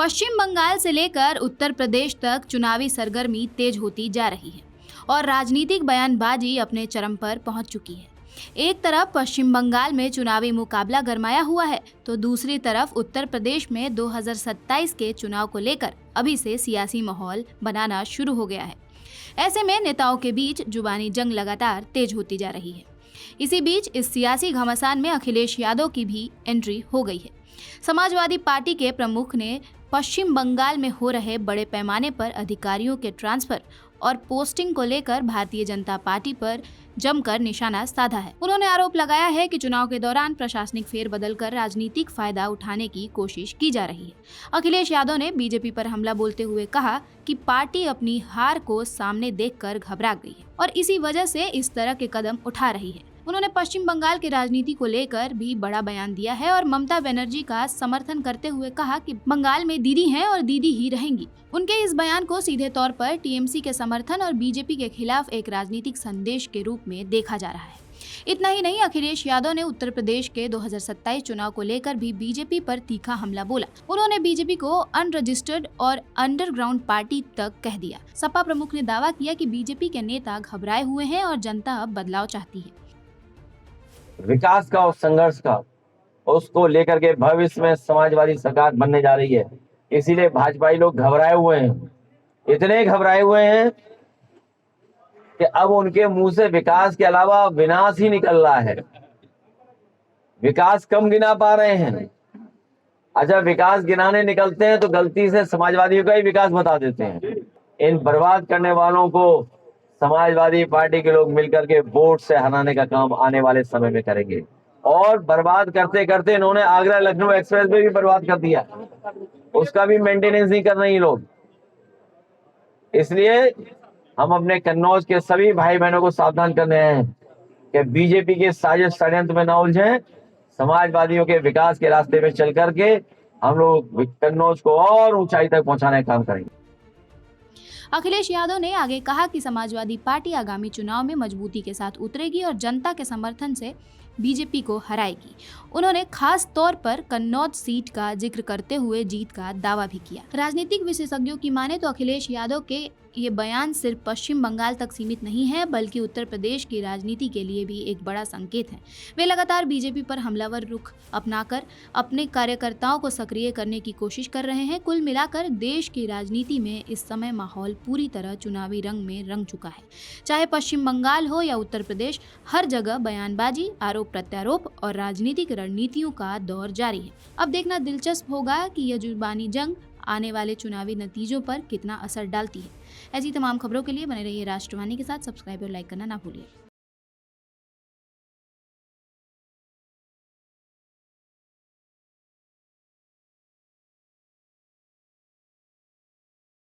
पश्चिम बंगाल से लेकर उत्तर प्रदेश तक चुनावी सरगर्मी तेज होती जा रही है और राजनीतिक बयानबाजी अपने चरम पर पहुंच चुकी है। एक तरफ पश्चिम बंगाल में चुनावी मुकाबला गरमाया हुआ है, तो दूसरी तरफ उत्तर प्रदेश में 2027 के चुनाव को लेकर अभी से सियासी माहौल बनाना शुरू हो गया है। ऐसे में नेताओं के बीच जुबानी जंग लगातार तेज होती जा रही है। इसी बीच इस सियासी घमासान में अखिलेश यादव की भी एंट्री हो गई है। समाजवादी पार्टी के प्रमुख ने पश्चिम बंगाल में हो रहे बड़े पैमाने पर अधिकारियों के ट्रांसफर और पोस्टिंग को लेकर भारतीय जनता पार्टी पर जमकर निशाना साधा है। उन्होंने आरोप लगाया है कि चुनाव के दौरान प्रशासनिक फेरबदल कर राजनीतिक फायदा उठाने की कोशिश की जा रही है। अखिलेश यादव ने बीजेपी पर हमला बोलते हुए कहा कि पार्टी अपनी हार को सामने देखकर घबरा गई है और इसी वजह से इस तरह के कदम उठा रही है। उन्होंने पश्चिम बंगाल की राजनीति को लेकर भी बड़ा बयान दिया है और ममता बनर्जी का समर्थन करते हुए कहा कि बंगाल में दीदी हैं और दीदी ही रहेंगी। उनके इस बयान को सीधे तौर पर टीएमसी के समर्थन और बीजेपी के खिलाफ एक राजनीतिक संदेश के रूप में देखा जा रहा है। इतना ही नहीं, अखिलेश यादव ने उत्तर प्रदेश के 2027 चुनाव को लेकर भी बीजेपी पर तीखा हमला बोला। उन्होंने बीजेपी को अनरजिस्टर्ड और अंडरग्राउंड पार्टी तक कह दिया। सपा प्रमुख ने दावा किया कि बीजेपी के नेता घबराए हुए हैं और जनता अब बदलाव चाहती है। विकास का और संघर्ष का उसको लेकर के भविष्य में समाजवादी सरकार बनने जा रही है, इसीलिए भाजपाई लोग घबराए हुए हैं। इतने घबराए हुए हैं कि अब उनके मुंह से विकास के अलावा विनाश ही निकल रहा है। विकास कम गिना पा रहे हैं। अच्छा, विकास गिनाने निकलते हैं तो गलती से समाजवादियों का ही विकास बता देते हैं। इन बर्बाद करने वालों को समाजवादी पार्टी के लोग मिलकर के वोट से हराने का काम आने वाले समय में करेंगे। और बर्बाद करते करते इन्होंने आगरा लखनऊ एक्सप्रेस वे भी बर्बाद कर दिया, उसका भी मेंटेनेंस नहीं कर रहे हैं लोग। इसलिए हम अपने कन्नौज के सभी भाई बहनों को सावधान कर रहे हैं कि बीजेपी के साजिश षड्यंत्र में न उलझें। समाजवादियों के विकास के रास्ते में चल करके हम लोग कन्नौज को और ऊंचाई तक पहुंचाने का काम करेंगे। अखिलेश यादव ने आगे कहा कि समाजवादी पार्टी आगामी चुनाव में मजबूती के साथ उतरेगी और जनता के समर्थन से बीजेपी को हराएगी। उन्होंने खास तौर पर कन्नौज सीट का जिक्र करते हुए जीत का दावा भी किया। राजनीतिक विशेषज्ञों की माने तो अखिलेश यादव के ये बयान सिर्फ पश्चिम बंगाल तक सीमित नहीं है, बल्कि उत्तर प्रदेश की राजनीति के लिए भी एक बड़ा संकेत है। वे लगातार बीजेपी पर हमलावर रुख अपनाकर अपने कार्यकर्ताओं को सक्रिय करने की कोशिश कर रहे हैं। कुल मिलाकर देश की राजनीति में इस समय माहौल पूरी तरह चुनावी रंग में रंग चुका है। चाहे पश्चिम बंगाल हो या उत्तर प्रदेश, हर जगह बयानबाजी, आरोप प्रत्यारोप और राजनीतिक रणनीतियों का दौर जारी है। अब देखना दिलचस्प होगा कि यह जुबानी जंग आने वाले चुनावी नतीजों पर कितना असर डालती है। ऐसी तमाम खबरों के लिए बने रहिए राष्ट्रवाणी के साथ। सब्सक्राइब और लाइक करना ना भूलिए।